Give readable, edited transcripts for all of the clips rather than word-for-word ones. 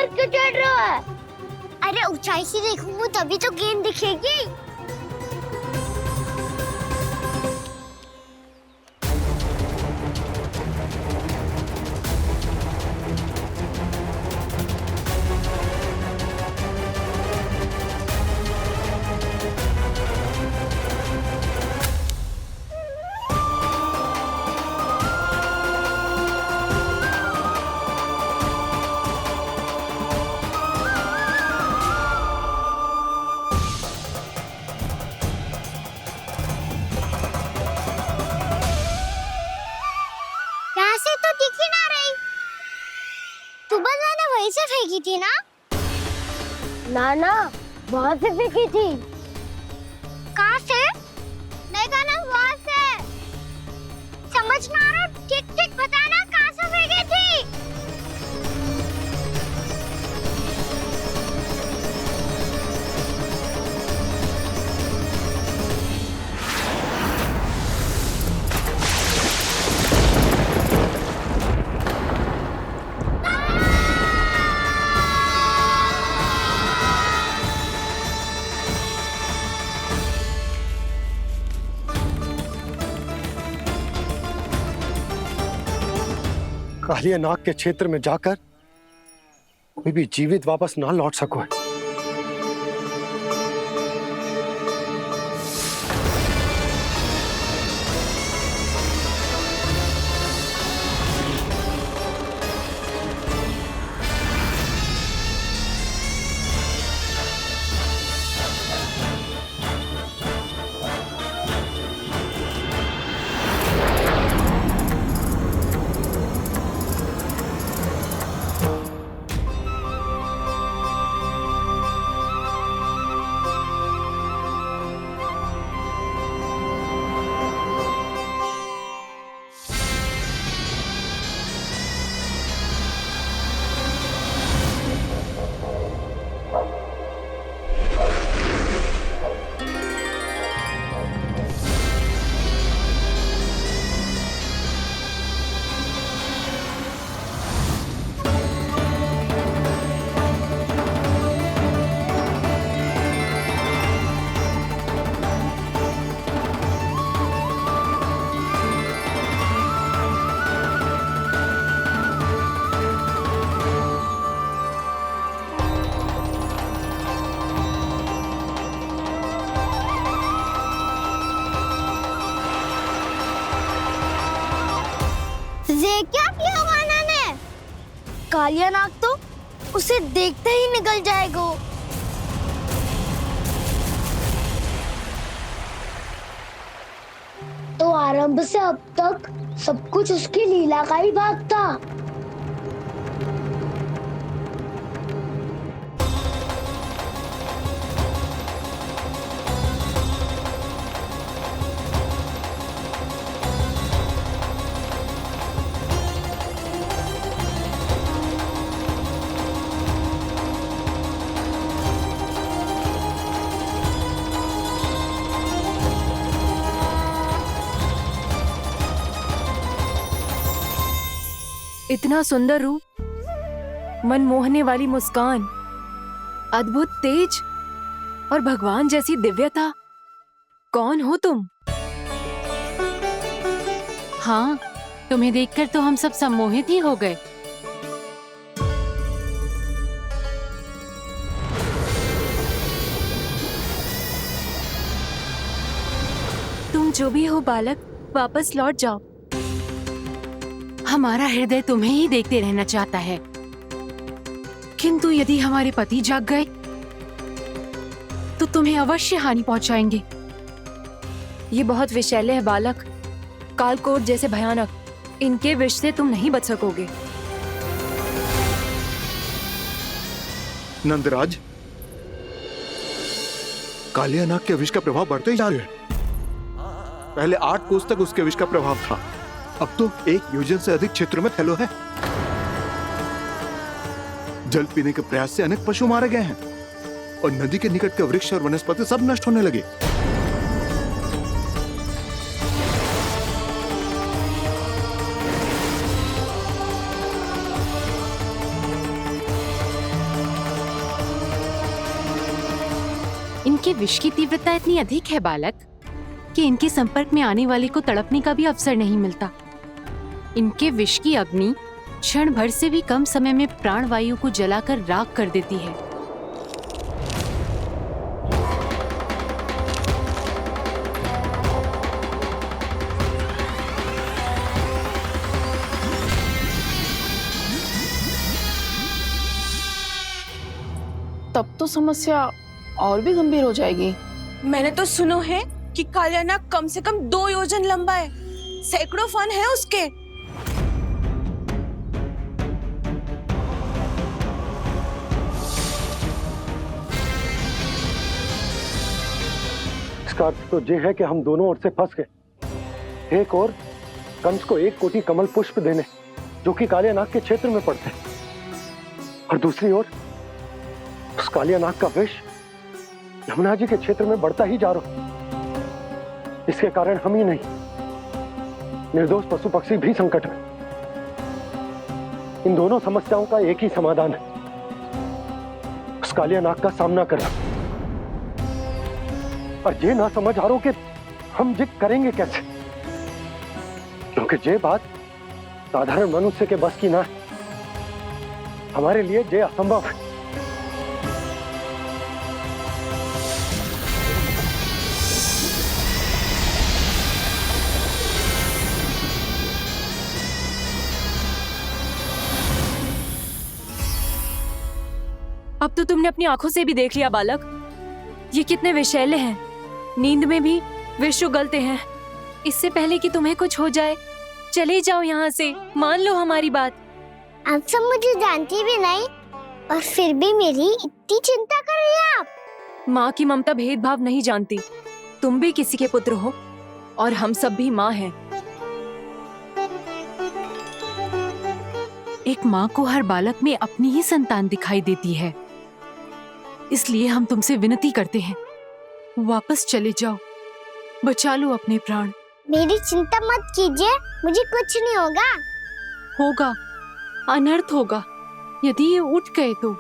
ऊपर क्यों चढ़ रहा है? अरे ऊंचाई से देखूंगा तभी तो गेंद दिखेगी। वहीं से फेंकी थी ना? ना वहां से फेंकी थी। कहाँ से? नहीं ना वहां से। समझ ना आ रहा, ठीक ठीक बताना कहाँ से फेंकी थी? कालिया नाग के क्षेत्र में जाकर कोई भी जीवित वापस ना लौट सको। ये क्या किया वाना ने? कालिया नाग तो उसे देखते ही निकल जाएगा। तो आरंभ से अब तक सब कुछ उसकी लीला का ही भाग था। इतना सुंदर रूप, मन मोहने वाली मुस्कान, अद्भुत तेज और भगवान जैसी दिव्यता। कौन हो तुम? हाँ, तुम्हें देखकर तो हम सब सम्मोहित ही हो गए। तुम जो भी हो बालक, वापस लौट जाओ। हमारा हृदय तुम्हें ही देखते रहना चाहता है, किंतु यदि हमारे पति जाग गए तो तुम्हें अवश्य हानि पहुंचाएंगे। ये बहुत विषैले है बालक, कालकोट जैसे भयानक। इनके विष से तुम नहीं बच सकोगे। नंदराज, कालिया नाग के विष का प्रभाव बढ़ते ही जा रहा है। पहले 8 कोस तक उसके विष का प्रभाव था, अब तो 1 योजन से अधिक क्षेत्र में फैलो है। जल पीने के प्रयास से अनेक पशु मारे गए हैं और नदी के निकट के वृक्ष और वनस्पति सब नष्ट होने लगे। इनके विष की तीव्रता इतनी अधिक है बालक कि इनके संपर्क में आने वाले को तड़पने का भी अवसर नहीं मिलता। इनके विष की अग्नि क्षण भर से भी कम समय में प्राणवायु को जलाकर राख कर देती है। तब तो समस्या और भी गंभीर हो जाएगी। मैंने तो सुनो है कि कालियानाग कम से कम 2 योजन लंबा है, सैकड़ों फन है उसके। इसका अर्थ तो ये है कि हम दोनों ओर से फंस गए। एक और कंस को 1 कोटि कमल पुष्प देने जो कि कालियानाग के क्षेत्र में पड़ते हैं, और दूसरी ओर उस कालियानाग का विष यमुना जी के क्षेत्र में बढ़ता ही जा रहा। इसके कारण हम ही नहीं, निर्दोष पशु पक्षी भी संकट में। इन दोनों समस्याओं का एक ही समाधान है, उस कालियानाग का सामना करना। और ये ना समझ आ रहा कि हम ये करेंगे कैसे, क्योंकि ये बात साधारण मनुष्य के बस की ना है। हमारे लिए ये असंभव है। अब तो तुमने अपनी आंखों से भी देख लिया बालक, ये कितने विषैले हैं। नींद में भी विष उगलते हैं। इससे पहले कि तुम्हें कुछ हो जाए, चले जाओ यहाँ से, मान लो हमारी बात। आप सब मुझे जानती भी नहीं और फिर भी मेरी इतनी चिंता कर रही हैं आप। माँ की ममता भेदभाव नहीं जानती। तुम भी किसी के पुत्र हो और हम सब भी माँ हैं। एक माँ को हर बालक में अपनी ही संतान दिखाई देती है, इसलिए हम तुमसे विनती करते हैं, वापस चले जाओ, बचा लो अपने प्राण। मेरी चिंता मत कीजिए, मुझे कुछ नहीं होगा। होगा, अनर्थ होगा यदि ये उठ गए तो।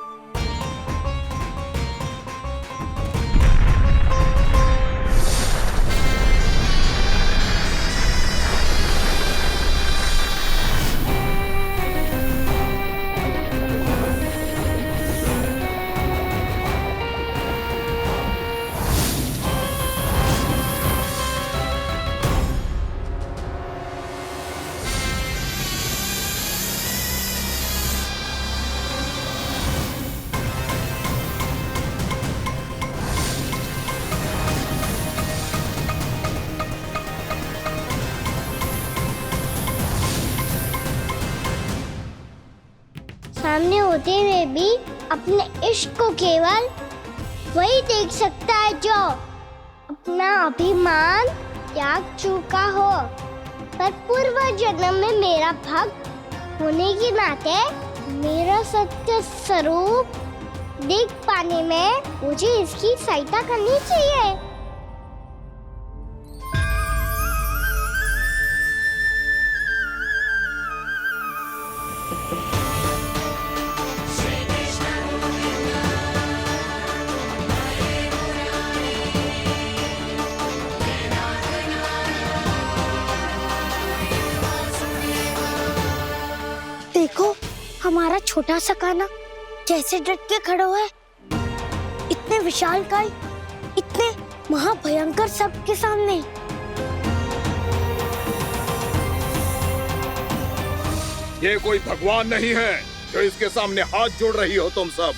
सामने होते हुए भी अपने इश्क को केवल वही देख सकता है जो अपना अभिमान त्याग चुका हो। पर पूर्व जन्म में मेरा भक्त होने के नाते मेरा सत्य स्वरूप देख पाने में मुझे इसकी सहायता करनी चाहिए। देखो हमारा छोटा सा कान्हा कैसे डट के खड़ा है, इतने विशालकाय, इतने महाभयंकर सबके सामने। ये कोई भगवान नहीं है जो इसके सामने हाथ जोड़ रही हो तुम सब।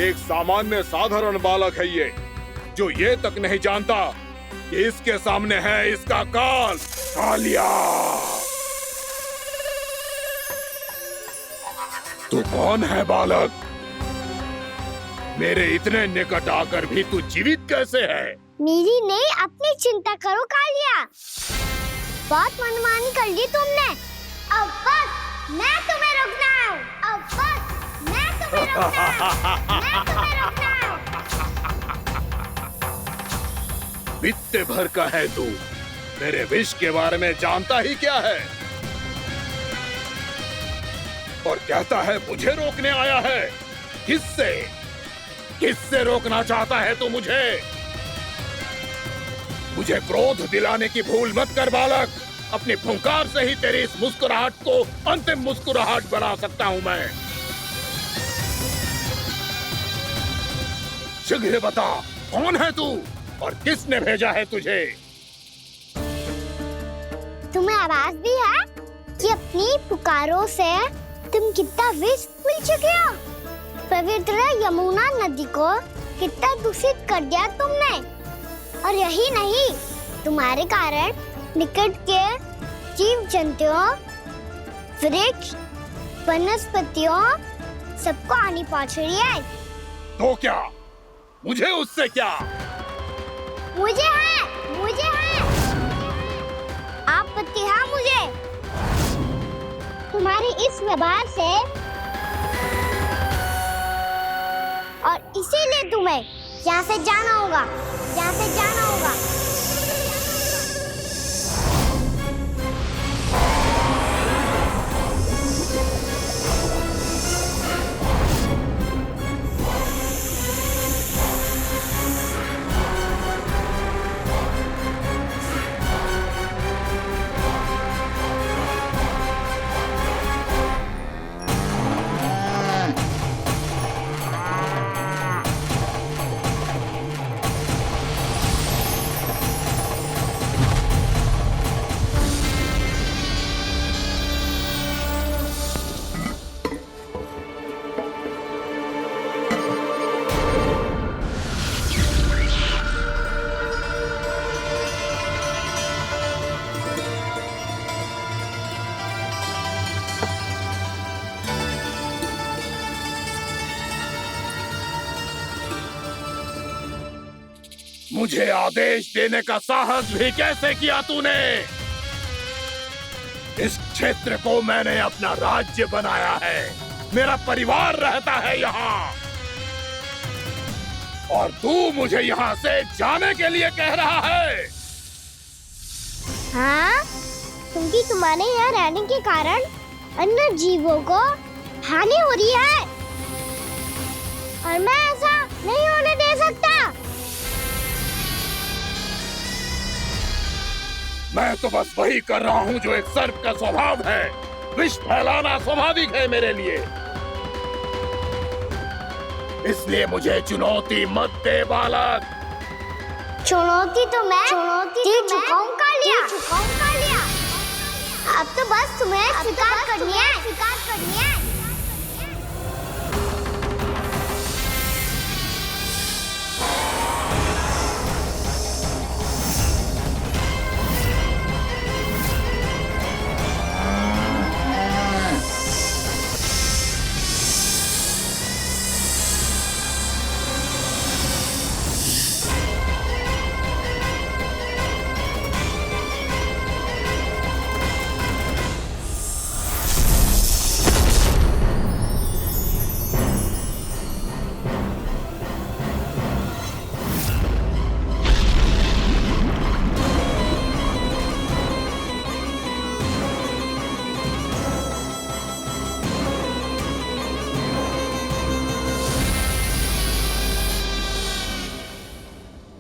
एक सामान्य साधारण बालक है ये, जो ये तक नहीं जानता कि इसके सामने है इसका काल, कालिया। तू कौन है बालक? मेरे इतने निकट आकर भी तू जीवित कैसे है? मेरी नहीं, अपनी चिंता करो कालिया। बहुत मनमानी कर ली तुमने। अब बस मैं तुम्हें रोकना हूँ। अब बस मैं तुम्हें रोकना हूँ। मैं तुम्हें रोकना हूँ। बित्ते भर का है तू, मेरे विष के बारे में जानता ही क्या है? और कहता है मुझे रोकने आया है। किससे? किससे रोकना चाहता है तू मुझे? मुझे क्रोध दिलाने की भूल मत कर बालक। अपनी फुंकार से ही तेरी इस मुस्कुराहट को अंतिम मुस्कुराहट बना सकता हूं मैं। शीघ्र बता, कौन है तू और किसने भेजा है तुझे? तुम्हें आवाज दी है कि अपनी पुकारों से तुम कितना विष भूल चुके हो। पवित्र यमुना नदी को कितना दूषित कर दिया तुमने। और यही नहीं, तुम्हारे कारण निकट के जीव जंतुओं, वृक्ष, वनस्पतियों सबको हानि पहुंच रही है। तो क्या? मुझे उससे क्या? मुझे है आपत्ति है मुझे तुम्हारी इस व्यवहार से, और इसीलिए तुम्हें यहाँ से जाना होगा। मुझे आदेश देने का साहस भी कैसे किया तूने? इस क्षेत्र को मैंने अपना राज्य बनाया है। मेरा परिवार रहता है यहाँ, और तू मुझे यहाँ से जाने के लिए कह रहा है? हाँ, क्योंकि तुम्हारे यहाँ रहने के कारण अन्य जीवों को हानि हो रही है, और मैं ऐसा नहीं होने दे सकता। मैं तो बस वही कर रहा हूँ जो एक सर्प का स्वभाव है। विष फैलाना स्वाभाविक है मेरे लिए। इसलिए मुझे चुनौती मत दे बालक। चुनौती तो मैं दे चुका हूँ कालिया। अब तो बस तुम्हें स्वीकार करनी है।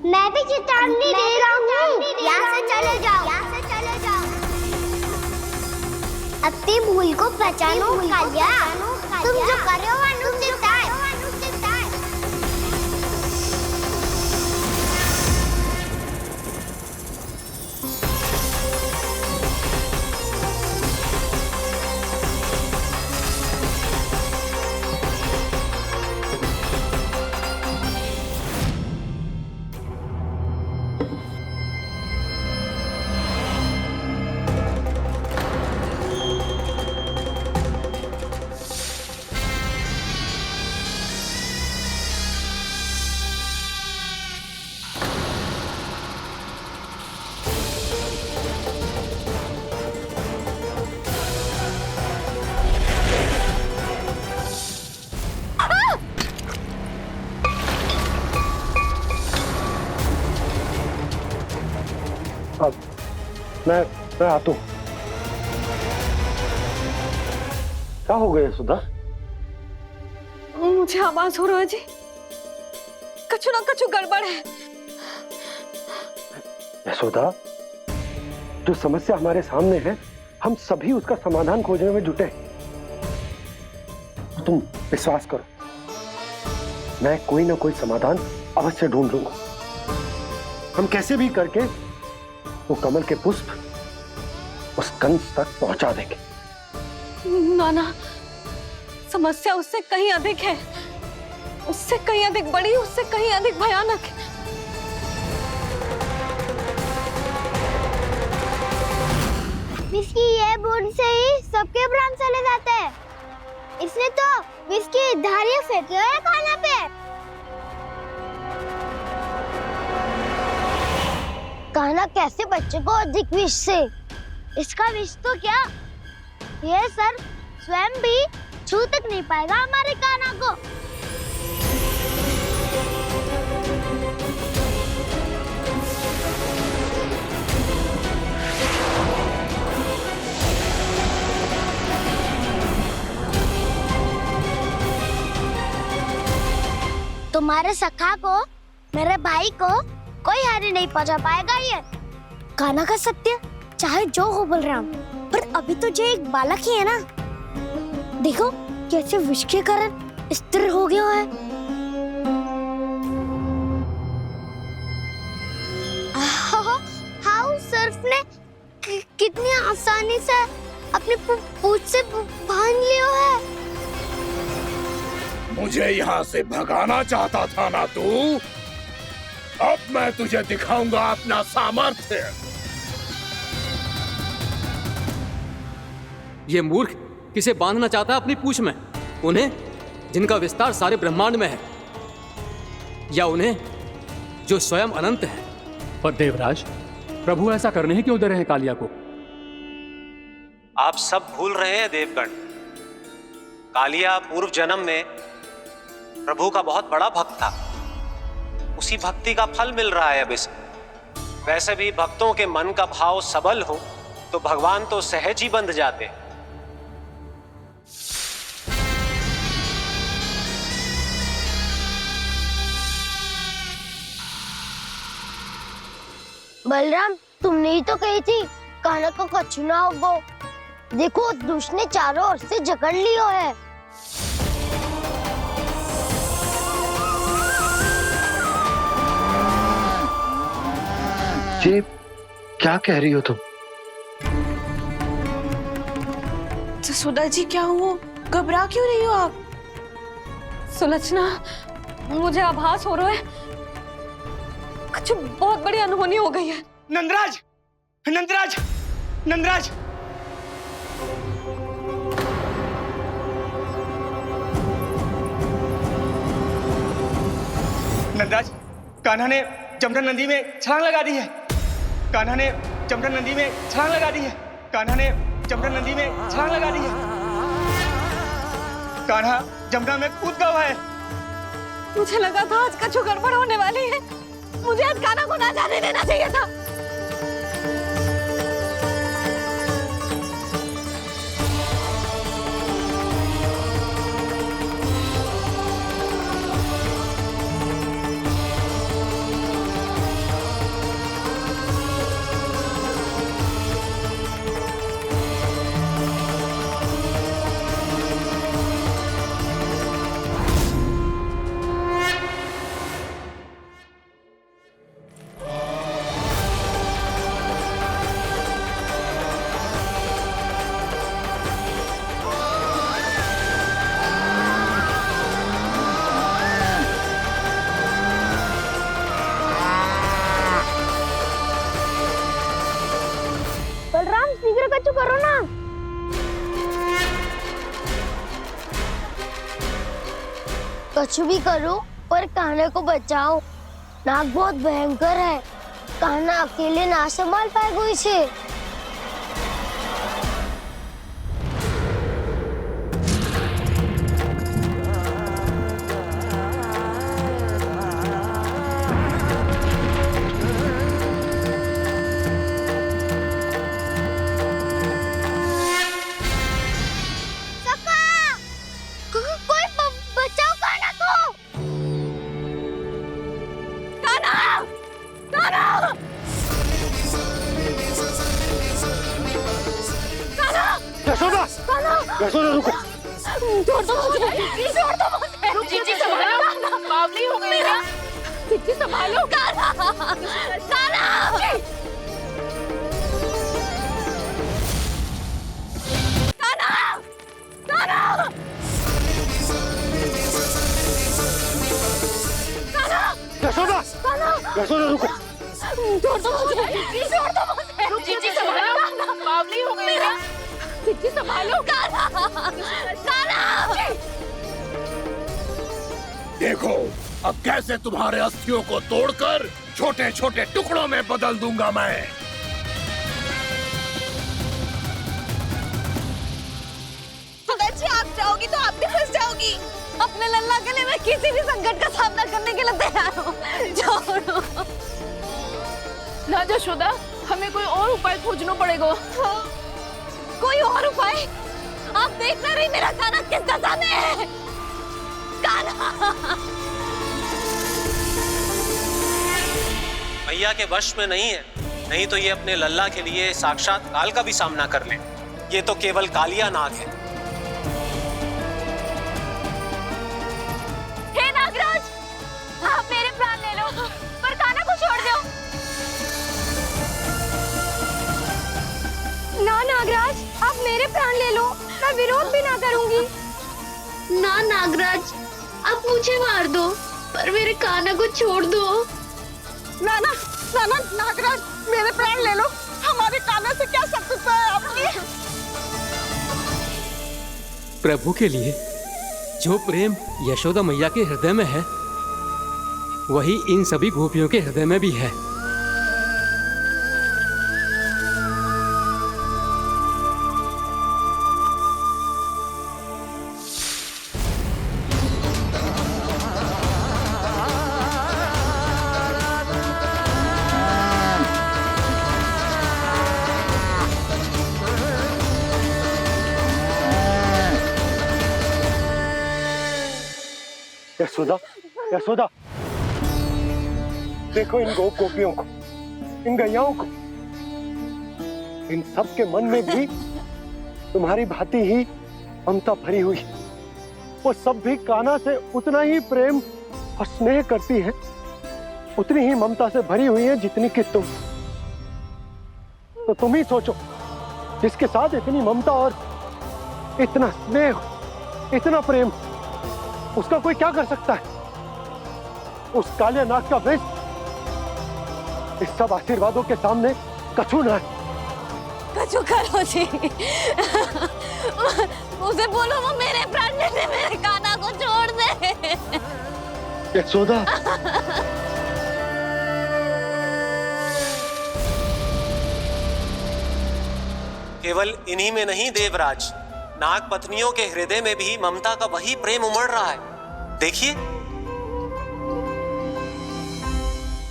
मैं भी चेतावनी दे रहा हूँ, यहाँ से चले जाओ। अपनी भूल को पहचानो कालिया। तुम जो कर रहे हो अनुचित है। अब मैं आता हूँ। क्या हो गया सुधा? मुझे आवाज हो रहा है जी, कछु ना कछु गड़बड़ है। यशोदा, जो समस्या हमारे सामने है, हम सभी उसका समाधान खोजने में जुटे हैं। तुम विश्वास करो, मैं कोई ना कोई समाधान अवश्य ढूंढ लूंगा। हम कैसे भी करके वो कमल के पुष्प उस कंस तक पहुंचा देंगे। नाना, समस्या उससे कहीं अधिक है, उससे कहीं अधिक बड़ी, उससे कहीं अधिक भयानक है। विस्की ये बूंद से ही सबके प्राण चले जाते हैं। इसने तो विस्की धारियां फेंके हुए खाना पे। कान्हा कैसे बच्चे को अधिक विष से? इसका विष तो क्या, ये सर स्वयं भी छू तक नहीं पाएगा हमारे कान्हा को। तुम्हारे सखा को, मेरे भाई को कोई हानि नहीं पहुंचा पाएगा। ये कान्हा का सत्य चाहे जो हो बलराम, पर अभी तो जो एक बालक ही है ना। देखो कैसे विष के कारण स्थिर हो गया है। हाउ सर्फ ने कितनी आसानी से अपनी पूंछ से बांध लिया है। मुझे यहाँ से भगाना चाहता था ना तू? अब मैं तुझे दिखाऊंगा अपना सामर्थ्य। ये मूर्ख किसे बांधना चाहता है अपनी पूंछ में? उन्हें जिनका विस्तार सारे ब्रह्मांड में है, या उन्हें जो स्वयं अनंत है? पर देवराज, प्रभु ऐसा करने ही क्यों दे रहे हैं कालिया को? आप सब भूल रहे हैं देवगण। कालिया पूर्व जन्म में प्रभु का बहुत बड़ा भक्त था। उसी भक्ति का फल मिल रहा है अब इसे। वैसे भी भक्तों के मन का भाव सबल हो तो भगवान तो सहज ही बंध जाते। बलराम, तुमने ही तो कही थी कान्हा को कछु ना होगो। देखो दुष्ट ने चारों ओर से जकड़ लियो है। ये क्या कह रही हो तुम? सुधा जी, क्या हुआ? घबरा क्यों रही हो आप? सुलक्षणा, मुझे आभास हो रहा है कुछ बहुत बड़ी अनहोनी हो गई है। नंदराज, नंदराज, नंदराज! नंदराज, कान्हा ने जमदग्नि नदी में छलांग लगा दी है। कान्हा ने जमदग्नि नदी में छलांग लगा दी है। कान्हा ने जमदग्नि नदी में छलांग लगा दी है। कान्हा जमुना में कूद गया है। मुझे लगा था आज कछु गड़बड़ होने वाली है। मुझे आज कान्हा को ना जाने देना चाहिए था। बलराम, शीघ्र कछु करो ना। कछु भी करो पर कान्हा को बचाओ। नाग बहुत भयंकर है। कान्हा अकेले ना संभाल पाएगा इसे। सखा! यशोदा रुको। छोड़ दो मुझे, छोड़ दो मुझे। जीजी संभालो, बावली हो गई क्या? जीजी संभालो। कान्हा, कान्हा। यशोदा, यशोदा रुको। छोड़ दो मुझे, छोड़ दो मुझे। जीजी संभालो, बावली हो गई क्या? जीजी संभालो। देखो अब कैसे तुम्हारे अस्थियों को तोड़कर छोटे छोटे टुकड़ों में बदल दूंगा मैं। जी आप जाओगी तो आप भी फंस जाओगी। अपने लल्ला के लिए मैं किसी भी संकट का सामना करने के लिए तैयार हूँ। छोड़ो ना यशोदा, हमें कोई और उपाय खोजना पड़ेगा। कोई और उपाय? आप देख ना रही मेरा कान्हा किस दशा में है। कान्हा मैया के वश में नहीं है, नहीं तो ये अपने लल्ला के लिए साक्षात काल का भी सामना कर ले। ये तो केवल कालिया नाग है। हे नागराज, आप मेरे प्राण ले लो, पर कान्हा को छोड़ दो। ना नागराज, आप मेरे प्राण ले लो, मैं विरोध भी ना करूंगी। ना नागराज, आप मुझे मार दो, पर मेरे कान्हा को छोड़ दो। ना ना ना ना नागराज, मेरे प्राण ले लो। हमारे कान्हा से क्या शत्रुता है आपकी? प्रभु के लिए जो प्रेम यशोदा मैया के हृदय में है, वही इन सभी गोपियों के हृदय में भी है। यशोदा, यशोदा, देखो इन गोपियों को, इन गैयाओं को, इन सब के मन में भी तुम्हारी भांति ही ममता भरी हुई। वो सब भी कान्हा से उतना ही प्रेम और स्नेह करती है, उतनी ही ममता से भरी हुई है जितनी कि तुम। तो तुम ही सोचो, जिसके साथ इतनी ममता और इतना स्नेह, इतना प्रेम, उसका कोई क्या कर सकता है? उस काले नाग का वृक्ष इस सब आशीर्वादों के सामने कछु न है। कछु करो जी। उसे बोलो वो मेरे प्राण ले ले, मेरे कान्हा को छोड़ दे। यशोदा, केवल इन्हीं में नहीं देवराज, नाग पत्नियों के हृदय में भी ममता का वही प्रेम उमड़ रहा है। देखिए।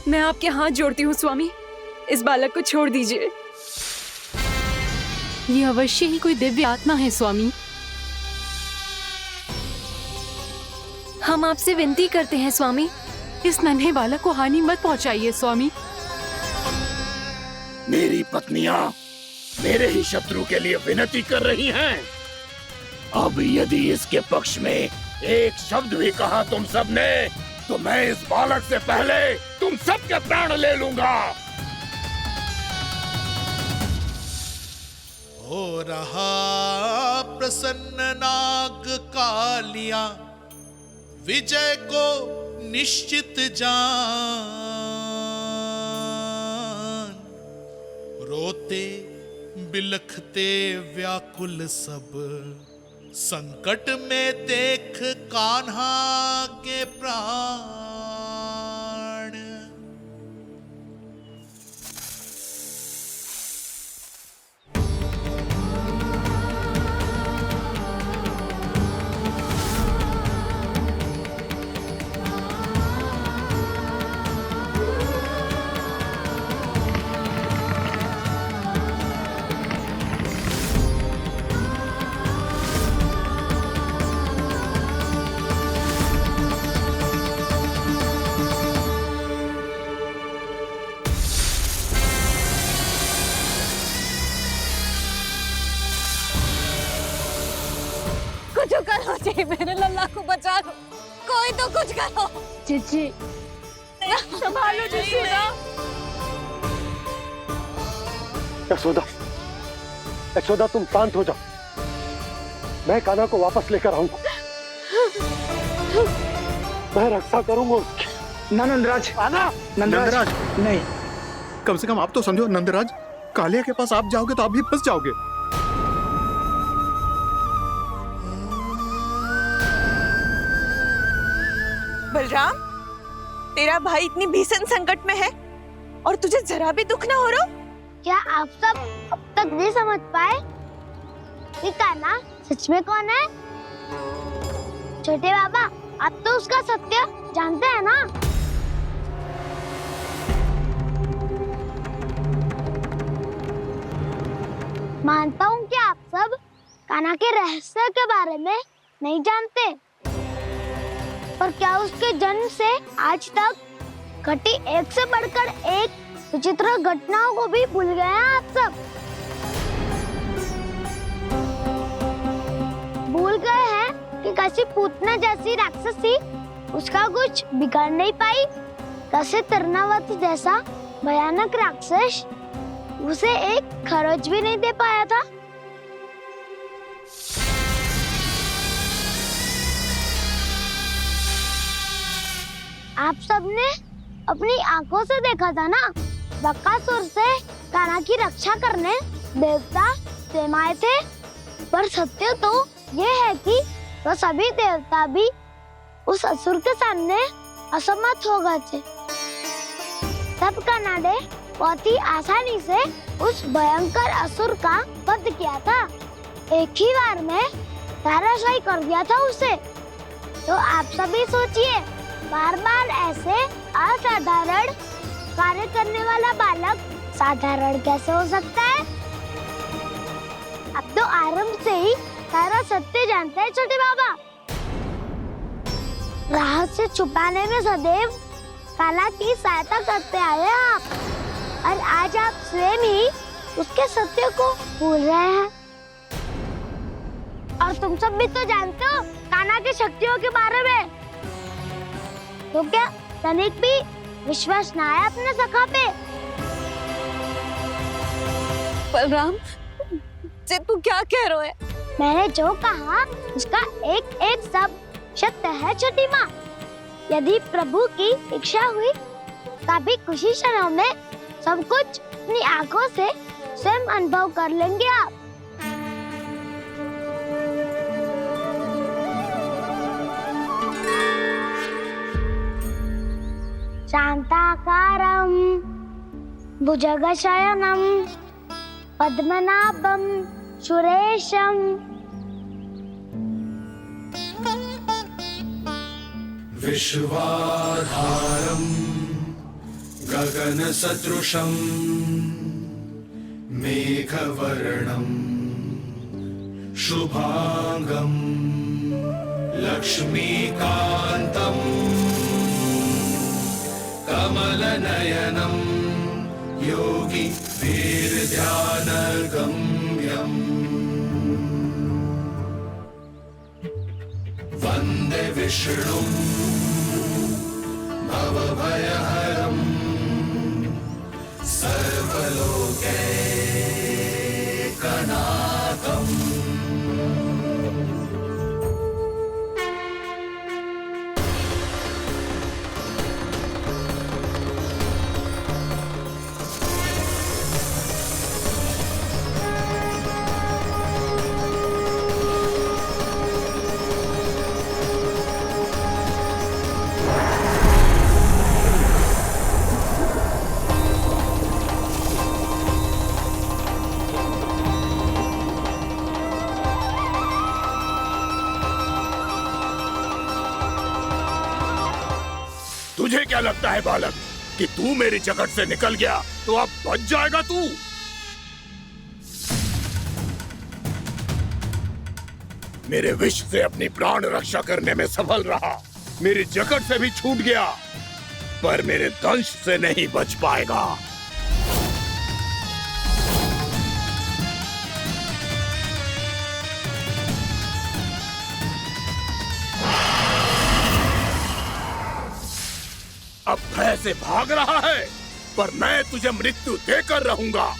मैं आपके हाथ जोड़ती हूँ स्वामी, इस बालक को छोड़ दीजिए। ये अवश्य ही कोई दिव्य आत्मा है स्वामी। हम आपसे विनती करते हैं स्वामी, इस नन्हे बालक को हानि मत पहुंचाइए स्वामी। मेरी पत्नियां मेरे ही शत्रु के लिए विनती कर रही हैं। अब यदि इसके पक्ष में एक शब्द भी कहा तुम सबने, तो मैं इस बालक से पहले तुम सबके प्राण ले लूंगा। हो रहा प्रसन्न नाग कालिया, विजय को निश्चित जान। रोते बिलखते व्याकुल सब, संकट में देख कान्हा के प्राण। जी मेरे लल्ला को बचा लो, कोई तो कुछ करो। जीजी संभालो जीजी ना। यशोदा, यशोदा तुम शांत हो जाओ, मैं कान्हा को वापस लेकर आऊंगा, मैं रक्षा करूंगा उसकी। ना नंदराज, नंदराज नहीं, कम से कम आप तो समझो नंदराज, कालिया के पास आप जाओगे तो आप भी फंस जाओगे। बलराम, तेरा भाई इतनी भीषण संकट में है और तुझे जरा भी दुख ना हो रहा? क्या आप सब अब तक नहीं समझ पाए कि कान्हा सच में कौन है? छोटे बाबा, आप तो उसका सत्य जानते हैं ना? मानता हूँ कि आप सब कान्हा के रहस्य के बारे में नहीं जानते, पर क्या उसके जन्म से आज तक घटी एक से बढ़कर एक विचित्र घटनाओं को भी भूल गए हैं आप सब? भूल गए हैं कि कैसी पूतना जैसी राक्षसी उसका कुछ बिगाड़ नहीं पाई, कैसे तरनावत जैसा भयानक राक्षस उसे एक खरोच भी नहीं दे पाया था। आप सबने अपनी आंखों से देखा था ना, बकासुर से कान्हा की रक्षा करने देवता स्वयं आए थे, पर सत्य तो ये है कि वो सभी देवता भी उस असुर के सामने असमर्थ हो गए थे। तब कान्हा ने बहुत ही आसानी से उस भयंकर असुर का वध किया था, एक ही बार में धराशायी कर दिया था उसे। तो आप सभी सोचिए, बार बार ऐसे असाधारण कार्य करने वाला बालक साधारण कैसे हो सकता है? अब तो आरंभ से ही सारा सत्य जानते हैं छोटे बाबा। रहस्य छुपाने में सदैव कान्हा की सहायता करते आए हैं आप, और आज आप स्वयं ही उसके सत्य को भूल रहे हैं। और तुम सब भी तो जानते हो कान्हा की शक्तियों के बारे में, तो क्या तनिक भी विश्वास न आया अपने सखा पे? बलराम, जे तू क्या कह रहा है? मैंने जो कहा उसका एक एक शब्द सत्य है छोटी माँ। यदि प्रभु की इच्छा हुई तभी कुछ ही क्षणों में सब कुछ अपनी आंखों से स्वयं अनुभव कर लेंगे आप। शांताकारं भुजगशयनं पद्मनाभं सुरेशं विश्वाधारं गगनसदृशं मेघवर्णं शुभांगं लक्ष्मीकान्तं कमलनयनं योगी वीरध्यानगम्यम् वन्दे विष्णुं भवभयहरं सर्वलोकैकनाथम्। तुझे क्या लगता है बालक कि तू मेरी जकड़ से निकल गया तो अब बच जाएगा तू? मेरे विष से अपनी प्राण रक्षा करने में सफल रहा, मेरी जकड़ से भी छूट गया, पर मेरे दंश से नहीं बच पाएगा। अब भय से भाग रहा है, पर मैं तुझे मृत्यु देकर रहूंगा।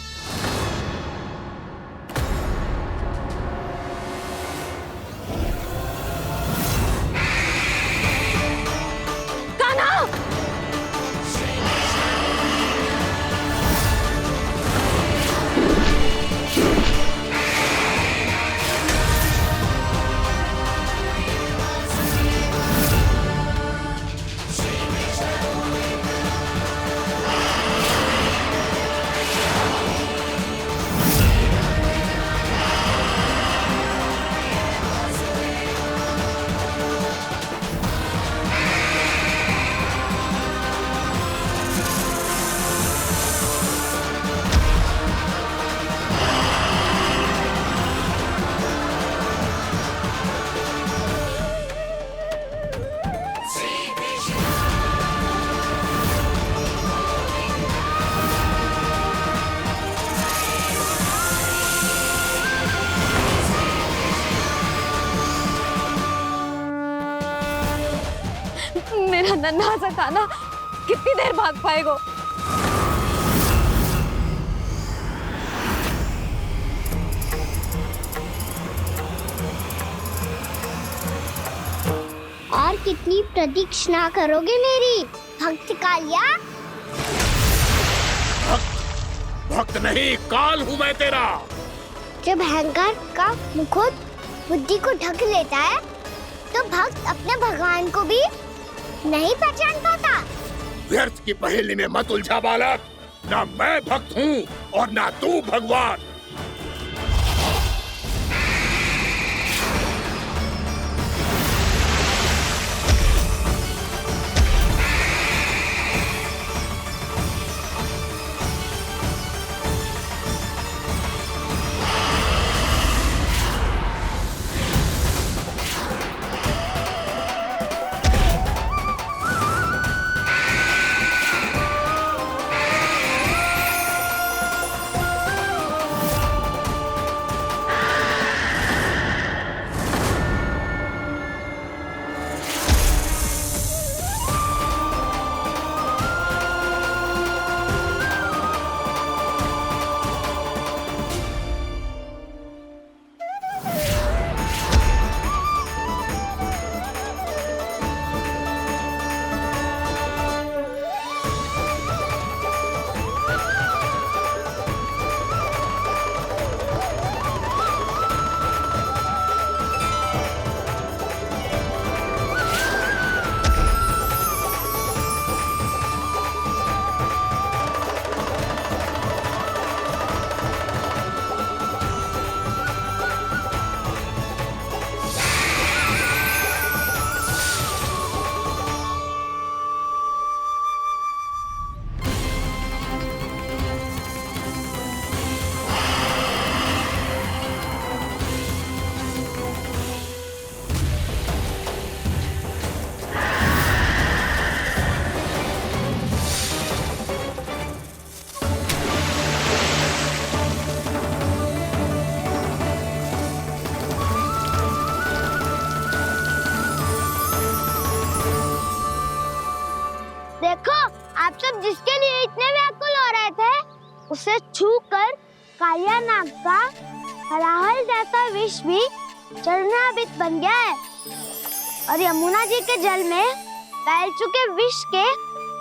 मेरा नन्हा सा कान्हा कितनी देर भाग पाएगा? और कितनी प्रतीक्षा करोगे मेरी भक्त कालिया? भक्त नहीं, काल हूँ मैं तेरा। जब अहंकार का मुकुट बुद्धि को ढक लेता है तो भक्त अपने भगवान को भी नहीं पहचान पाता। व्यर्थ की पहेली में मत उलझा बालक। ना मैं भक्त हूँ और ना तू भगवान। आप सब जिसके लिए इतने व्याकुल हो रहे थे, उसे छूकर कालिया नाग का हलाहल जैसा विष भी चरणामृत बन गया है और यमुना जी के जल में फैल चुके विष के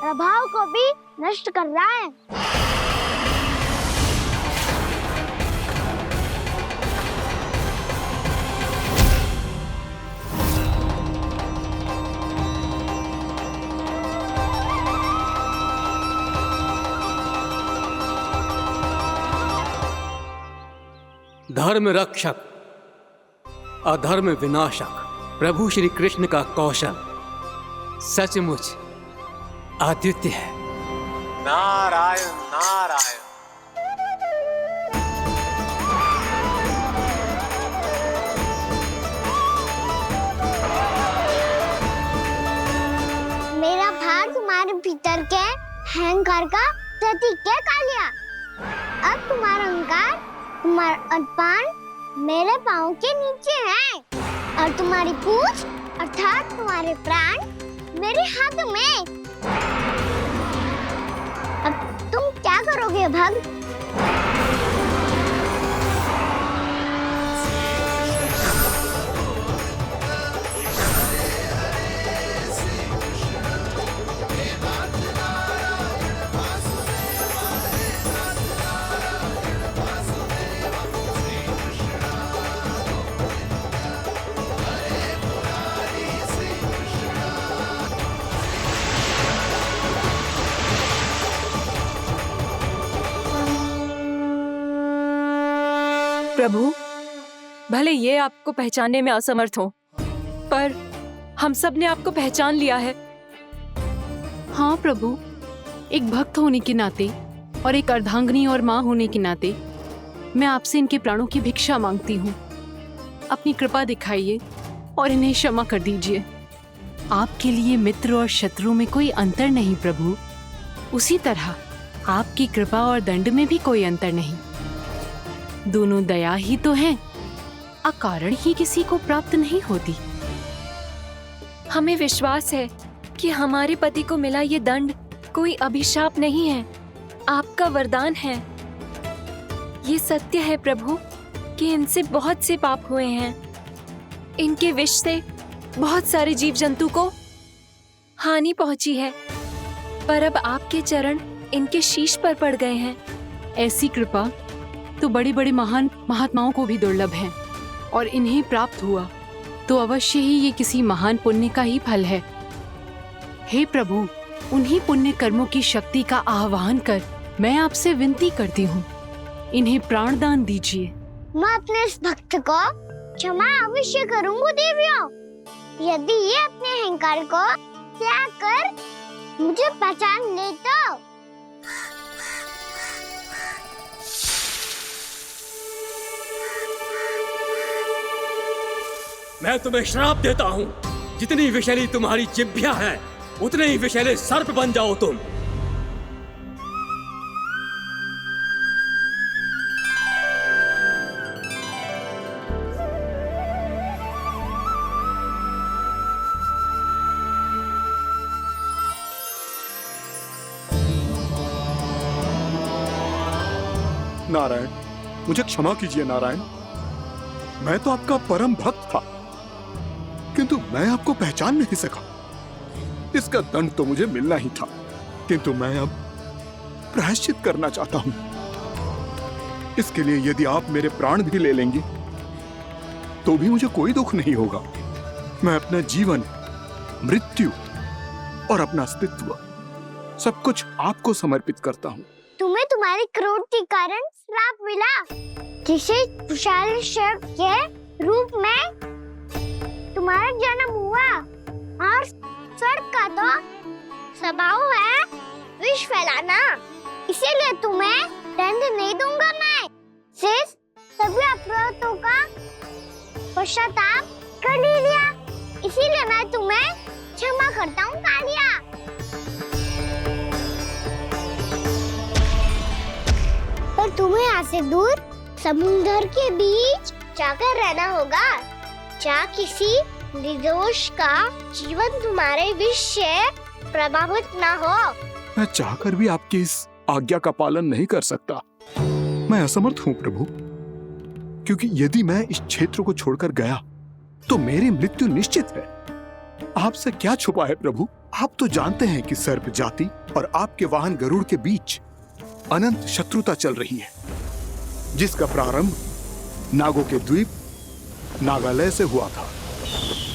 प्रभाव को भी नष्ट कर रहा है। धर्म रक्षक, अधर्म विनाशक प्रभु श्री कृष्ण का कौशल सचमुच अद्वितीय है। नारायण नारायण। मेरा भार तुम्हारे भीतर के अहंकार का प्रतीक है कालिया। अब तुम्हारा अहंकार, तुम्हारा अभिमान मेरे पाँव के नीचे है और तुम्हारी पूंछ अर्थात तुम्हारे प्राण मेरे हाथों में। सत्य भक्त। प्रभु, भले ये आपको पहचानने में असमर्थ हो, पर हम सब ने आपको पहचान लिया है। हाँ प्रभु, एक भक्त होने के नाते और एक अर्धांगिनी और माँ होने के नाते मैं आपसे इनके प्राणों की भिक्षा मांगती हूँ। अपनी कृपा दिखाइए और इन्हें क्षमा कर दीजिए। आपके लिए मित्र और शत्रु में कोई अंतर नहीं प्रभु। उसी तरह आपकी कृपा और दंड में भी कोई अंतर नहीं। दोनों दया ही तो हैं, अकारण ही किसी को प्राप्त नहीं होती। हमें विश्वास है कि हमारे पति को मिला ये दंड कोई अभिशाप नहीं है, आपका वरदान है। ये सत्य है प्रभु कि इनसे बहुत से पाप हुए हैं। इनके विष से बहुत सारे जीव जंतु को हानि पहुंची है, पर अब आपके चरण इनके शीश पर पड़ गए हैं। ऐसी कृपा तो बड़े बड़े महान महात्माओं को भी दुर्लभ है, और इन्हें प्राप्त हुआ तो अवश्य ही ये किसी महान पुण्य का ही फल है। हे प्रभु, उन्हीं पुण्य कर्मों की शक्ति का आह्वान कर मैं आपसे विनती करती हूँ, इन्हें प्राण दान दीजिए। मैं अपने इस भक्त को क्षमा अवश्य करूंगा देवियों, यदि ये अपने अहंकार को त्याग कर मुझे पहचान ले तो। मैं तुम्हें श्राप देता हूँ, जितनी विषैली तुम्हारी जिह्वा है उतने ही विषैले सर्प बन जाओ तुम। नारायण, मुझे क्षमा कीजिए नारायण। मैं तो आपका परम भक्त था, किंतु मैं आपको पहचान नहीं सका। इसका दंड तो मुझे मिलना ही था, किंतु मैं अब प्रायश्चित करना चाहता हूं। इसके लिए यदि आप मेरे प्राण भी ले लेंगे तो भी मुझे कोई दुख नहीं होगा। मैं अपना जीवन, मृत्यु और अपना अस्तित्व सब कुछ आपको समर्पित करता हूं। तुम्हें तुम्हारे क्रोध के कारण श्राप मिला, जिसे विशाल सर्प के रूप में तुम्हारा जन्म हुआ, और सर्प का तो स्वभाव है विष फैलाना। इसीलिए तुम्हें दंड नहीं दूंगा मैं। सिर्फ सभी अपराधों का पश्चाताप कर लिया, इसीलिए मैं तुम्हें क्षमा करता हूँ कालिया। पर तुम्हें यहाँ से दूर समुद्र के बीच जाकर रहना होगा, जहाँ किसी निर्दोष का जीवन तुम्हारे विष से प्रभावित ना हो। मैं चाहकर भी आपकी इस आज्ञा का पालन नहीं कर सकता। मैं असमर्थ हूं प्रभु, क्योंकि यदि मैं इस क्षेत्र को छोड़कर गया तो मेरी मृत्यु निश्चित है। आपसे क्या छुपा है प्रभु? आप तो जानते हैं कि सर्प जाति और आपके वाहन गरुड़ के बीच अनंत शत्रुता चल रही है, जिसका प्रारंभ नागों के द्वीप नागालय से हुआ था।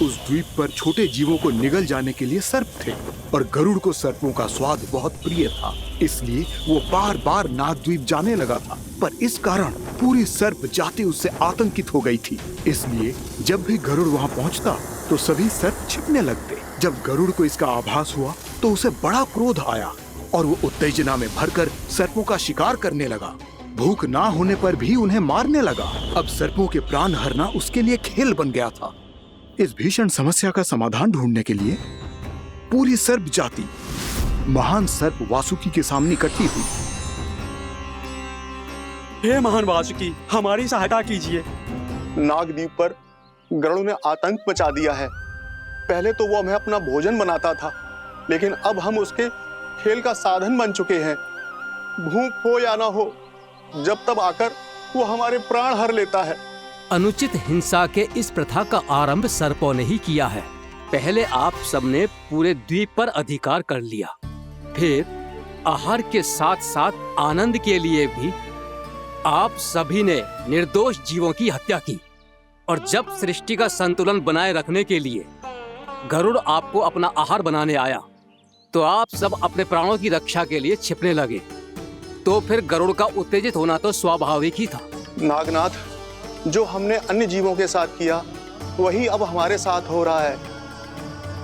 उस द्वीप पर छोटे जीवों को निगल जाने के लिए सर्प थे, और गरुड़ को सर्पों का स्वाद बहुत प्रिय था, इसलिए वो बार बार नागद्वीप जाने लगा था। पर इस कारण पूरी सर्प जाति उससे आतंकित हो गई थी, इसलिए जब भी गरुड़ वहां पहुंचता तो सभी सर्प छिपने लगते। जब गरुड़ को इसका आभास हुआ तो उसे बड़ा क्रोध आया, और वो उत्तेजना में भरकर सर्पों का शिकार करने लगा। भूख ना होने पर भी उन्हें मारने लगा। अब सर्पों के प्राण हरना उसके लिए खेल बन गया था। इस भीषण समस्या का समाधान ढूंढने के लिए पूरी सर्प जाति महान सर्प वासुकी के सामने इकट्ठी हुई। हे महान वासुकी, हमारी सहायता कीजिए। नागद्वीप पर गरुड़ ने आतंक मचा दिया है। पहले तो वो हमें अपना भोजन बनाता था, लेकिन अब हम उसके खेल का साधन बन चुके हैं। भूख हो या ना हो, जब तब आकर वो हमारे प्राण हर लेता है। अनुचित हिंसा के इस प्रथा का आरंभ सर्पों ने ही किया है। पहले आप सबने पूरे द्वीप पर अधिकार कर लिया, फिर आहार के साथ साथ आनंद के लिए भी आप सभी ने निर्दोष जीवों की हत्या की। और जब सृष्टि का संतुलन बनाए रखने के लिए गरुड़ आपको अपना आहार बनाने आया, तो आप सब अपने प्राणों की रक्षा के लिए छिपने लगे। तो फिर गरुड़ का उत्तेजित होना तो स्वाभाविक ही था। नागनाथ, जो हमने अन्य जीवों के साथ किया वही अब हमारे साथ हो रहा है,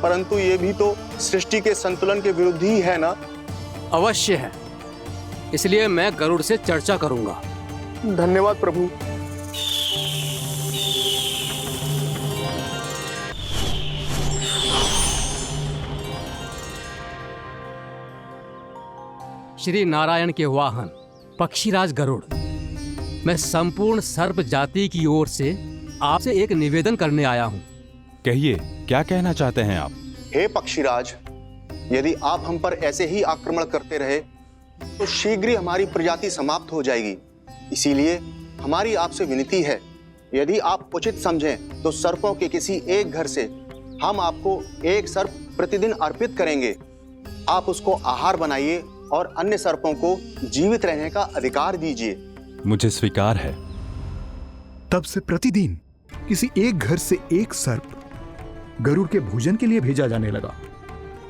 परंतु ये भी तो सृष्टि के संतुलन के विरुद्ध ही है ना? अवश्य है, इसलिए मैं गरुड़ से चर्चा करूंगा। धन्यवाद प्रभु। श्री नारायण के वाहन पक्षीराज गरुड़, मैं संपूर्ण सर्प जाति की ओर से आपसे एक निवेदन करने आया हूँ। कहिए, क्या कहना चाहते हैं आप? हे पक्षीराज, यदि आप हम पर ऐसे ही आक्रमण करते रहे तो शीघ्र ही हमारी प्रजाति समाप्त हो जाएगी। इसीलिए हमारी आपसे विनती है, यदि आप उचित समझें तो सर्पों के किसी एक घर से हम आपको एक सर्प प्रतिदिन अर्पित करेंगे। आप उसको आहार बनाइए और अन्य सर्पों को जीवित रहने का अधिकार दीजिए। मुझे स्वीकार है। तब से प्रतिदिन किसी एक घर से एक सर्प गरुड़ के भोजन के लिए भेजा जाने लगा।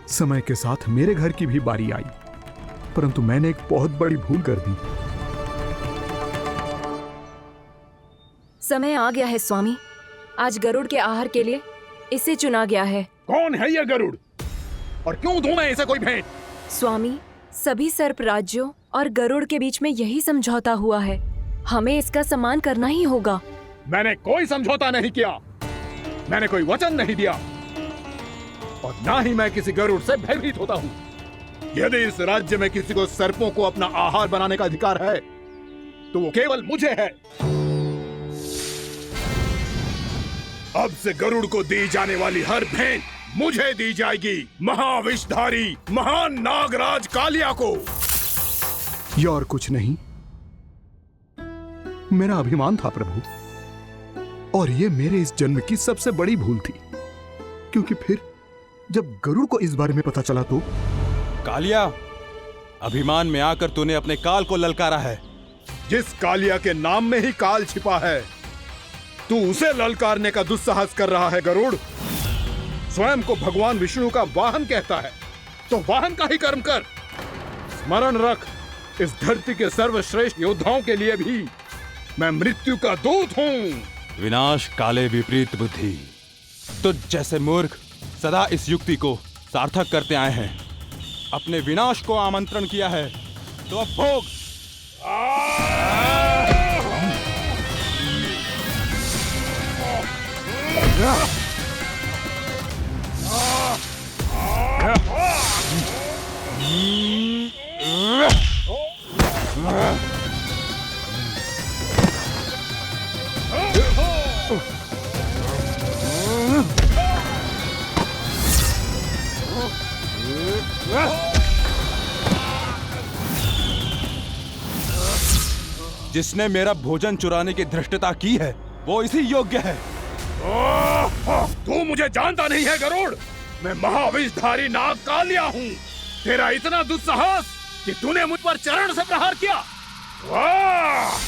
समय के साथ मेरे घर की भी बारी आई, परंतु मैंने एक बहुत बड़ी भूल कर दी। समय आ गया है स्वामी, आज गरुड़ के आहार के लिए इसे चुना गया है। कौन है यह गरुड़ और क्यों दूं मैं इसे कोई भेंट? स्वामी, सभी सर्प राज्यों और गरुड़ के बीच में यही समझौता हुआ है, हमें इसका सम्मान करना ही होगा। मैंने कोई समझौता नहीं किया, मैंने कोई वचन नहीं दिया और ना ही मैं किसी गरुड़ से भयभीत होता हूँ। यदि इस राज्य में किसी को सर्पों को अपना आहार बनाने का अधिकार है तो वो केवल मुझे है। अब से गरुड़ को दी जाने वाली हर भेंट मुझे दी जाएगी, महाविषधारी महान नागराज कालिया को। यह और कुछ नहीं, मेरा अभिमान था प्रभु, और यह मेरे इस जन्म की सबसे बड़ी भूल थी, क्योंकि फिर जब गरुड़ को इस बारे में पता चला तो। कालिया, अभिमान में आकर तूने अपने काल को ललकारा है। जिस कालिया के नाम में ही काल छिपा है, तू उसे ललकारने का दुस्साहस कर रहा है गरुड़। स्वयं को भगवान विष्णु का वाहन कहता है तो वाहन का ही कर्म कर। स्मरण रख, इस धरती के सर्वश्रेष्ठ योद्धाओं के लिए भी मैं मृत्यु का दूत हूँ। विनाश काले विपरीत बुद्धि। तुझ जैसे मूर्ख सदा इस युक्ति को सार्थक करते आए हैं। अपने विनाश को आमंत्रण किया है तो अब भोग। जिसने मेरा भोजन चुराने की धृष्टता की है वो इसी योग्य है। तू मुझे जानता नहीं है गरुड़, मैं महाविषधारी नाग कालिया हूँ। तेरा इतना दुस्साहस कि तूने मुझ पर चरण से प्रहार किया। वाह!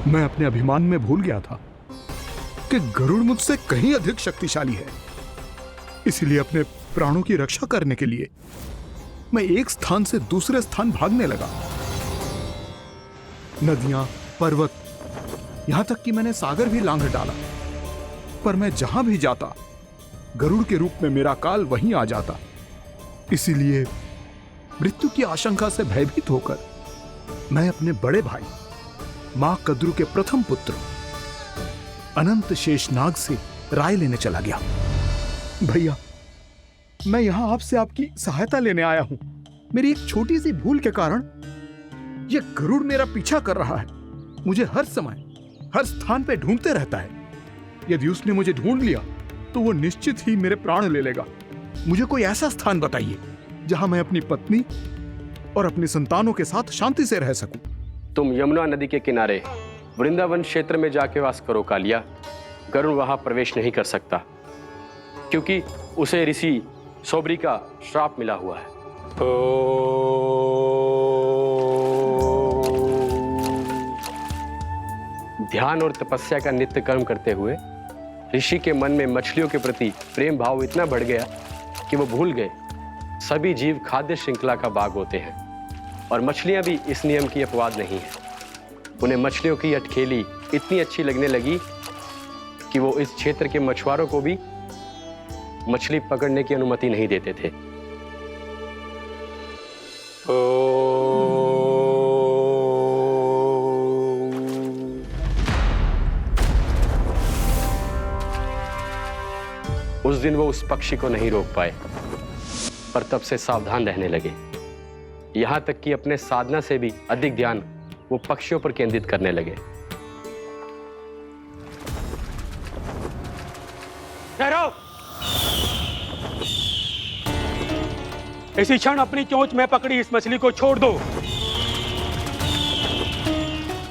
मैं अपने अभिमान में भूल गया था कि गरुड़ मुझसे कहीं अधिक शक्तिशाली है। इसलिए अपने प्राणों की रक्षा करने के लिए मैं एक स्थान से दूसरे स्थान भागने लगा। नदियां, पर्वत, यहां तक कि मैंने सागर भी लांघ डाला, पर मैं जहां भी जाता गरुड़ के रूप में मेरा काल वहीं आ जाता। इसीलिए मृत्यु की आशंका से भयभीत होकर मैं अपने बड़े भाई मां कद्रु के प्रथम पुत्र अनंत शेषनाग से राय लेने चला गया। भैया, मैं यहां आपसे आपकी सहायता लेने आया हूं। मेरी एक छोटी सी भूल के कारण यह गरुड़ मेरा पीछा कर रहा है, मुझे हर समय हर स्थान पे ढूंढते रहता है। यदि उसने मुझे ढूंढ लिया तो वो निश्चित ही मेरे प्राण ले लेगा। मुझे कोई ऐसा स्थान बताइए जहां मैं अपनी पत्नी और अपनी संतानों के साथ शांति से रह सकूं। तुम यमुना नदी के किनारे वृंदावन क्षेत्र में जाके वास करो कालिया। गरुड़ वहां प्रवेश नहीं कर सकता क्योंकि उसे ऋषि सोबरी का श्राप मिला हुआ है। ध्यान और तपस्या का नित्य कर्म करते हुए ऋषि के मन में मछलियों के प्रति प्रेम भाव इतना बढ़ गया कि वो भूल गए सभी जीव खाद्य श्रृंखला का भाग होते हैं और मछलियां भी इस नियम की अपवाद नहीं है। उन्हें मछलियों की अटखेली इतनी अच्छी लगने लगी कि वो इस क्षेत्र के मछुआरों को भी मछली पकड़ने की अनुमति नहीं देते थे। उस दिन वो उस पक्षी को नहीं रोक पाए, पर तब से सावधान रहने लगे। यहां तक कि अपने साधना से भी अधिक ध्यान वो पक्षियों पर केंद्रित करने लगे। ठहरो! इसी क्षण अपनी चोंच में पकड़ी इस मछली को छोड़ दो।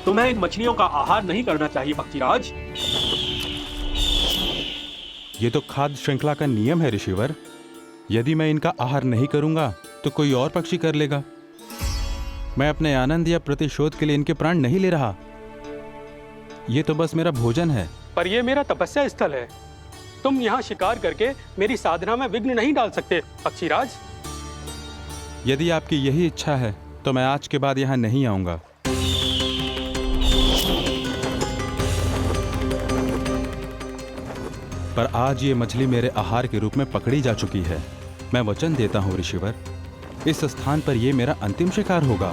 तुम्हें इन मछलियों का आहार नहीं करना चाहिए पक्षीराज। ये तो खाद्य श्रृंखला का नियम है ऋषिवर। यदि मैं इनका आहार नहीं करूंगा तो कोई और पक्षी कर लेगा। मैं अपने आनंद या प्रतिशोध के लिए इनके प्राण नहीं ले रहा। ये तो बस मेरा भोजन है। पर यह मेरा तपस्या स्थल है। तुम यहाँ शिकार करके मेरी साधना में विघ्न नहीं डाल सकते पक्षीराज। यदि आपकी यही इच्छा है तो मैं आज के बाद यहाँ नहीं आऊंगा। पर आज ये मछली मेरे आहार के रूप में पकड़ी जा चुकी है। मैं वचन देता हूँ ऋषिवर, इस स्थान पर यह मेरा अंतिम शिकार होगा।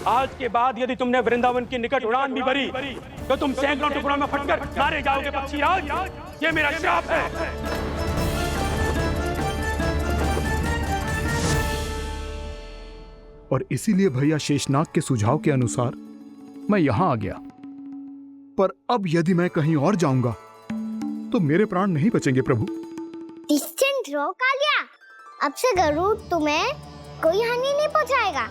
आज के बाद यदि तुमने वृंदावन की निकट उड़ान भी भरी तो तुम सैकड़ों टुकड़ों में फटकर मारे जाओगे पक्षीराज। ये मेरा श्राप है। और इसीलिए भैया शेषनाग के सुझाव के अनुसार मैं यहां आ गया। पर अब यदि मैं कहीं और जाऊंगा तो मेरे प्राण नहीं बचेंगे प्रभु। निश्चिंत रहो कालिया, अब से गरुड़ तुम्हें कोई हानि नहीं पहुंचाएगा।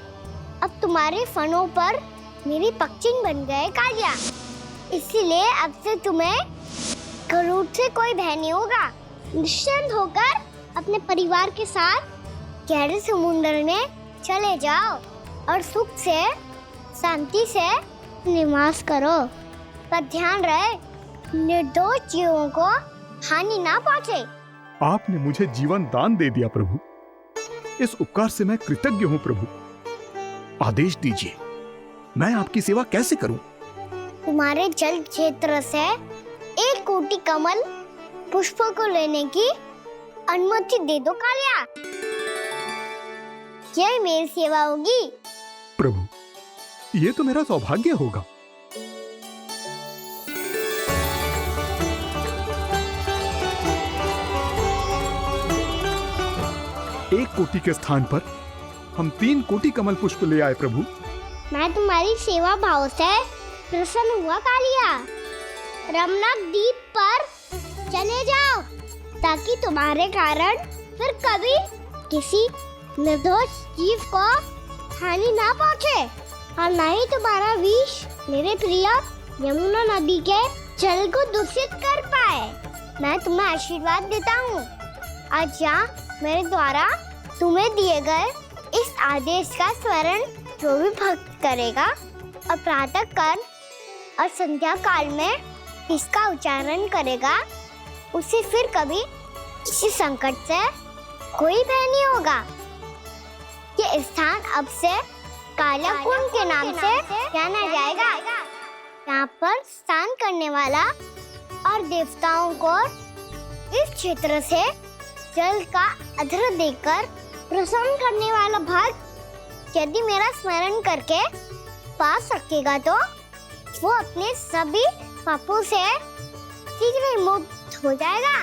अब तुम्हारे फनों पर मेरी पक्षिन बन गए कालिया, इसीलिए अब से तुम्हें गरुड़ से कोई भय नहीं होगा। निश्चिंत होकर अपने परिवार के साथ गहरे समुद्र में चले जाओ और सुख से शांति से निवास करो। पर ध्यान रहे निर्दोष जीवों को हानि ना पहुंचे। आपने मुझे जीवन दान दे दिया प्रभु, इस उपकार से मैं कृतज्ञ हूँ प्रभु। आदेश दीजिए, मैं आपकी सेवा कैसे करूं? तुम्हारे जल क्षेत्र से 1 कोटि कमल पुष्पों को लेने की अनुमति दे दो कालिया। यह मेरी सेवा होगी। प्रभु, ये तो मेरा सौभाग्य होगा। एक कोटि के स्थान पर हम 3 कोटि कमल पुष्प ले आए प्रभु। मैं तुम्हारी सेवा भाव से प्रसन्न हुआ कालिया। रमनाक द्वीप पर चले जाओ ताकि तुम्हारे कारण फिर कभी किसी निर्दोष जीव को हानि ना पहुंचे और न ही तुम्हारा विष मेरे प्रिय यमुना नदी के जल को दूषित कर पाए। मैं तुम्हें आशीर्वाद देता हूँ। आज यहाँ मेरे द्वारा तुम्हें दिए गए इस आदेश का स्मरण जो भी भक्त करेगा और प्रातः काल और संध्या काल में इसका उच्चारण करेगा, उसे फिर कभी किसी संकट से कोई भय नहीं होगा। ये स्थान अब से काला कुंड के नाम से जाना जाएगा। यहाँ पर स्नान करने वाला और देवताओं को इस क्षेत्र से जल का अधर देकर प्रसन्न करने वाला भक्त यदि मेरा स्मरण करके पास रखेगा तो वो अपने सभी पापों से शीघ्र ही मुक्त हो जाएगा।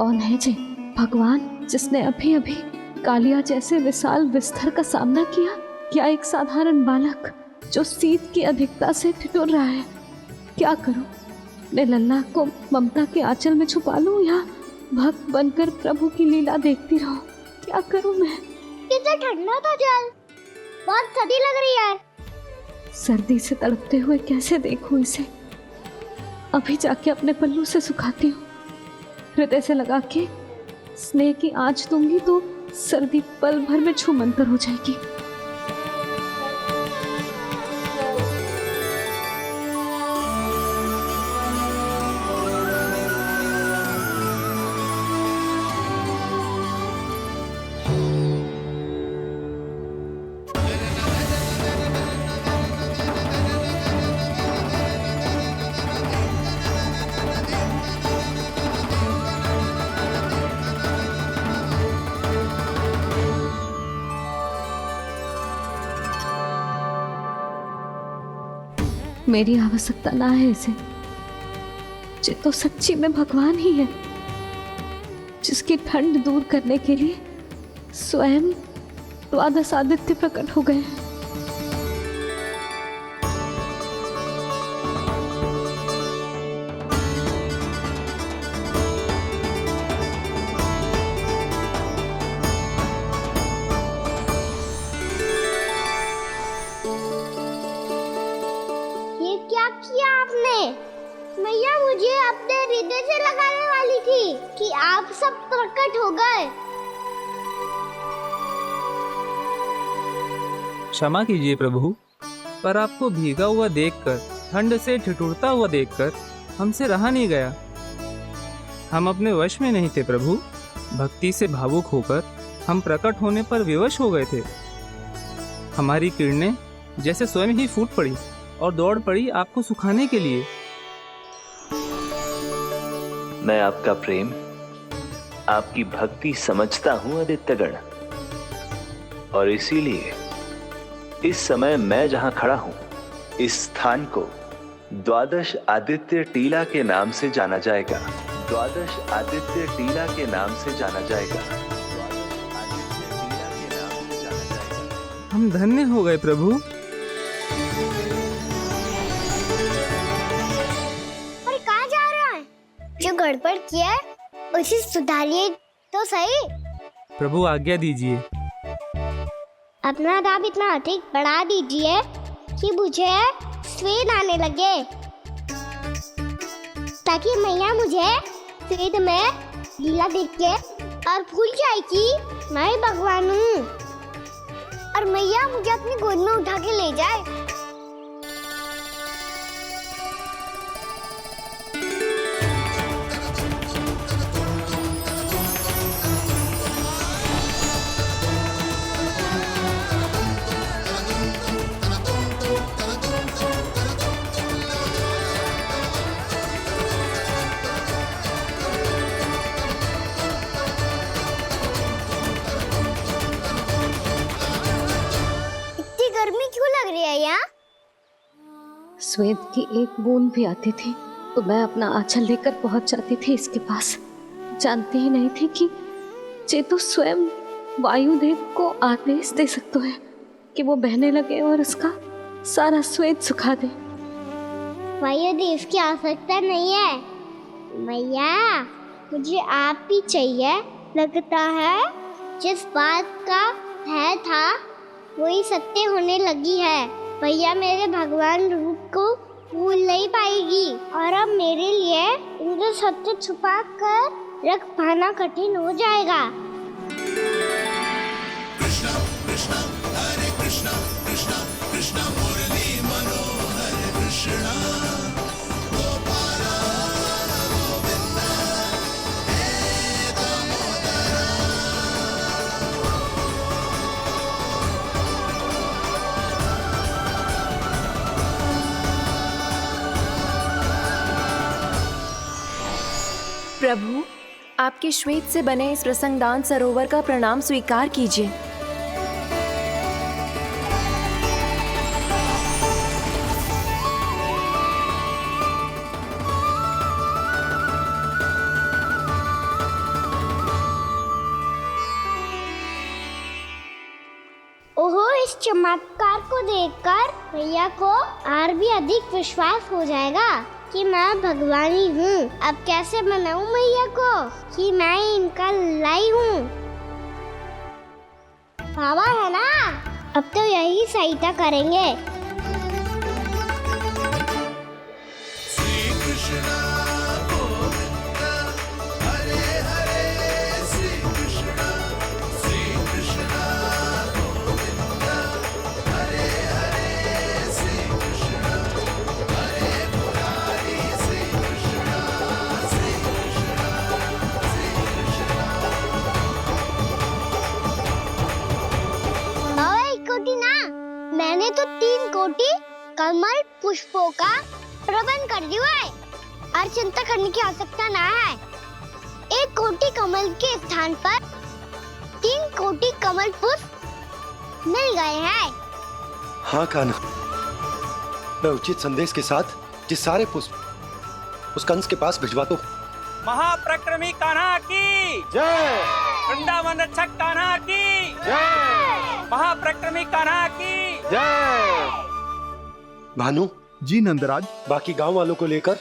कौन है जे भगवान जिसने अभी अभी कालिया जैसे विशाल विस्तर का सामना किया, या एक साधारण बालक जो शीत की अधिकता से ठिठुर रहा है? क्या करूं? मैं लल्ला को ममता के आंचल में छुपा लूं या भक्त बनकर प्रभु की लीला देखती रहूं? क्या करूं मैं? कितना ठंडा था जल, बहुत सर्दी लग रही है। सर्दी से तड़पते हुए कैसे देखूं इसे? अभी जाके अपने पल्लू से सुखाती हूँ, हृदय से लगा के स्नेह की आंच दूंगी तो सर्दी पल भर में छूमंतर हो जाएगी। मेरी आवश्यकता ना है इसे, ये तो सच्ची में भगवान ही है, जिसकी ठंड दूर करने के लिए स्वयं द्वादश आदित्य प्रकट हो गए। मैया मुझे अपने हृदय से लगाने वाली थी कि आप सब प्रकट हो गए। क्षमा कीजिए प्रभु, पर आपको भीगा हुआ देखकर, ठंड से ठिठुरता हुआ देखकर हमसे रहा नहीं गया। हम अपने वश में नहीं थे प्रभु। भक्ति से भावुक होकर हम प्रकट होने पर विवश हो गए थे। हमारी किरणें जैसे स्वयं ही फूट पड़ी और दौड़ पड़ी आपको सुखाने के लिए। मैं आपका प्रेम, आपकी भक्ति समझता हूं आदित्यगण, और इसीलिए इस समय मैं जहां खड़ा हूं, इस स्थान को द्वादश आदित्य टीला के नाम से जाना जाएगा। द्वादश आदित्य टीला के नाम से जाना जाएगा। हम धन्य हो गए प्रभु। पर कहाँ जा रहा है? जो गड़बड़ किया है उसे सुधारिए तो सही। प्रभु आज्ञा दीजिए। अपना दाम इतना अधिक बढ़ा दीजिए कि मुझे स्वेद आने लगे, ताकि मैया मुझे स्वेद में लीला देख के और भूल जाए कि मैं ही भगवान हूँ, और मैया मुझे अपनी गोद में उठा के ले जाए। गर्मी क्यों लग रही है यहाँ? स्वेद की एक बूंद भी आती थी तो मैं अपना आंचल लेकर पहुंच जाती थी इसके पास। जानती ही नहीं थी कि ये तो स्वयं वायुदेव को आदेश दे सकते हैं कि वो बहने लगे और उसका सारा स्वेद सुखा दे। वायुदेव की आवश्यकता नहीं है मैया, मुझे आप ही चाहिए। लगता है जिस बात का भय था वही सत्य होने लगी है। भैया मेरे भगवान रूप को भूल नहीं पाएगी, और अब मेरे लिए इनका सत्य छुपा कर रख पाना कठिन हो जाएगा। कृष्णा कृष्णा हरे कृष्णा कृष्णा कृष्णा मुरली मनोहर कृष्णा गोपाला गोविंदा हे दामोदरा। प्रभु, आपके श्वेत से बने इस प्रसंगदान सरोवर का प्रणाम स्वीकार कीजिए। चमत्कार को देखकर मैया को और भी अधिक विश्वास हो जाएगा कि मैं भगवान ही हूँ। अब कैसे मनाऊं मैया को कि मैं ही इनका लाई हूँ। बाबा है ना, अब तो यही सहायता करेंगे। श्री कृष्ण गोविंद हरे हरे श्री कृष्ण गोविंद हरे हरे श्री कृष्ण हरे मुरारी श्री कृष्ण श्री कृष्ण बाबा एक कोटी ना, मैंने तो 3 कोटी कमल पुष्पों का प्रबंध कर दिया है और चिंता करने की आवश्यकता ना है। 1 कोटी कमल के स्थान पर 3 कोटी कमल पुष्प मिल गए हैं। हाँ कान्हा, मैं उचित संदेश के साथ ये सारे पुष्प उस कंस के पास भिजवा दो। महाप्रक्रमी कान्हा की जय। वृंदावन रक्षक कान्हा की जय। महाप्रक्रमी कान्हा की जय। भानु जी नंदराज, बाकी गांव वालों को लेकर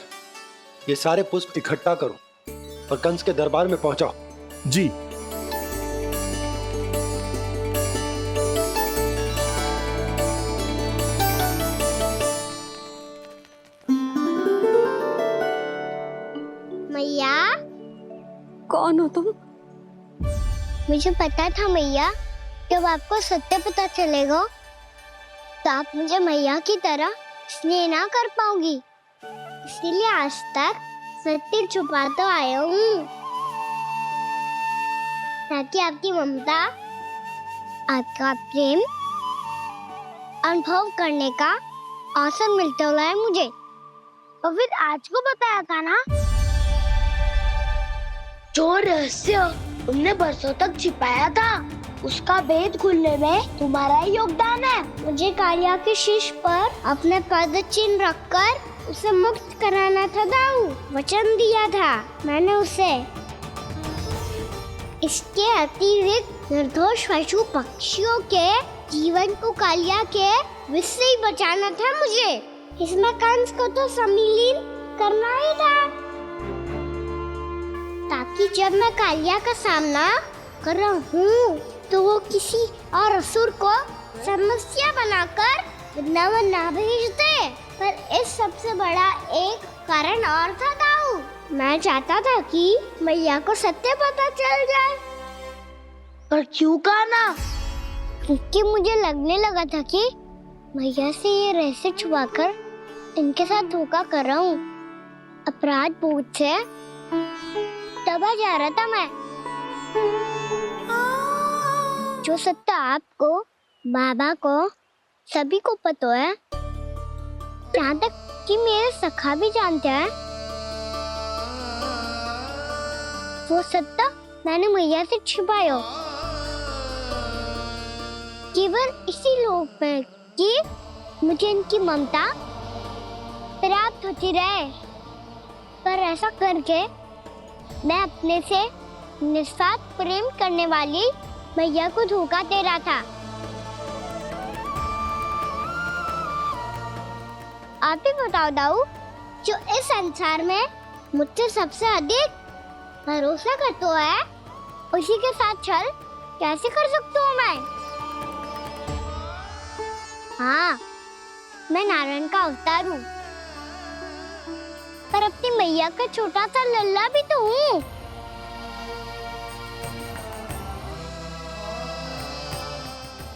ये सारे पुष्प इकट्ठा करो और कंस के दरबार में पहुंचाओ। जी। मैया, कौन हो तुम? मुझे पता था मैया, जब आपको सत्य पता चलेगा तो आप मुझे मैया की तरह स्नेह ना कर पाओगी, इसीलिए आज तक सत्य छुपाता आया हूँ ताकि आपकी ममता, आपका प्रेम अनुभव करने का अवसर मिलता है मुझे। और फिर आज को बताया था ना, जो रहस्य तुमने बरसों तक छिपाया था उसका भेद खुलने में तुम्हारा ही योगदान है। मुझे कालिया के शीश पर अपने पद चिन्ह रखकर उसे मुक्त कराना था दाऊ, वचन दिया था मैंने उसे। इसके अतिरिक्त निर्दोष पशु पक्षियों के जीवन को कालिया के विष से ही बचाना था मुझे। इसमें कंस को तो सम्मिलित करना ही था ताकि जब मैं कालिया का सामना कर रहा हूँ तो वो किसी और असुर को समस्या बनाकर वृंदावन ना भेज दे। पर इस सबसे बड़ा एक कारण और था दाऊ, मैं चाहता था कि मैया को सत्य पता चल जाए। पर क्यों कहा ना? क्योंकि मुझे लगने लगा था कि मैया से ये रहस्य छुपाकर इनके साथ धोखा कर रहा हूँ। अपराध बोध से दबा जा रहा था मैं। जो सत्य आपको, बाबा को, सभी को पता है, यहाँ तक कि मेरे सखा भी जानते हैं, वो सत्य मैंने मैया से छिपाया केवल इसी लोक में कि मुझे इनकी ममता प्राप्त होती रहे। पर ऐसा करके मैं अपने से निस्वार्थ प्रेम करने वाली मैया को धोखा दे रहा था। आप ही बताओ दाऊ, जो इस संसार में मुझसे सबसे अधिक भरोसा करता है उसी के साथ छल कैसे कर सकता हूँ मैं? हाँ, मैं नारायण का अवतार हूँ, पर अपनी मैया का छोटा सा लल्ला भी तो हूँ।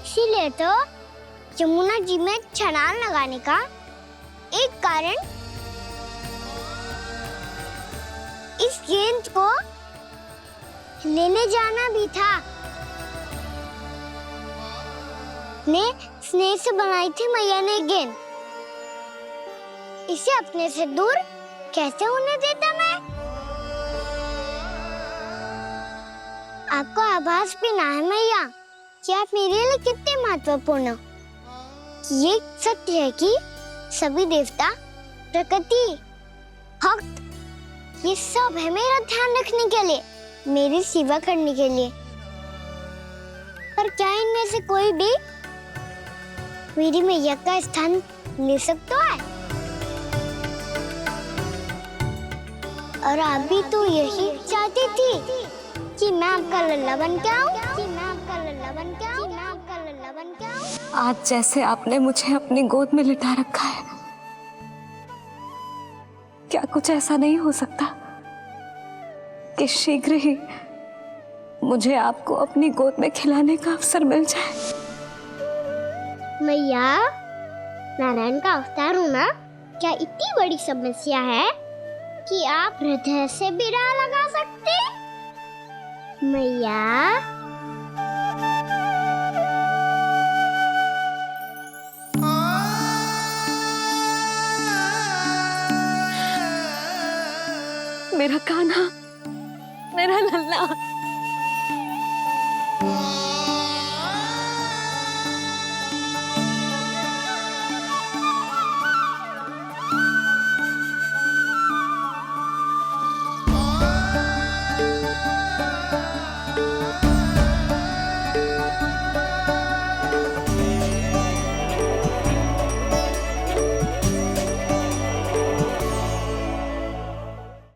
इसीलिए तो यमुना जी में छलांग लगाने का एक कारण इस गेंद को लेने जाना भी था। स्नेह से बनाई थी मैया ने गेंद, इसे अपने से दूर कैसे होने देता मैं? आपको आभास भी ना है मैया कि आप मेरे लिए कितने महत्वपूर्ण हो। ये सत्य है कि सभी देवता, प्रकृति, भक्त, ये सब है मेरा ध्यान रखने के लिए, मेरी सेवा करने के लिए। पर क्या इनमें से कोई भी मेरी मैया का स्थान ले सकता है। और आप भी तो यही चाहती थी कि मैं आपका लल्ला बन के आऊं, कि मैं आपका लल्ला बन के आऊं, कि मैं आपका लल्ला बन के आऊं। आज जैसे आपने मुझे अपनी गोद में लिटा रखा है, क्या कुछ ऐसा नहीं हो सकता कि शीघ्र ही मुझे आपको अपनी गोद में खिलाने का अवसर मिल जाए? मैया, नारायण का अवतार होना क्या इतनी बड़ी समस्या है कि आप हृदय से भी राह लगा सकते? मैया, मेरा कान्हा, मेरा लल्ला।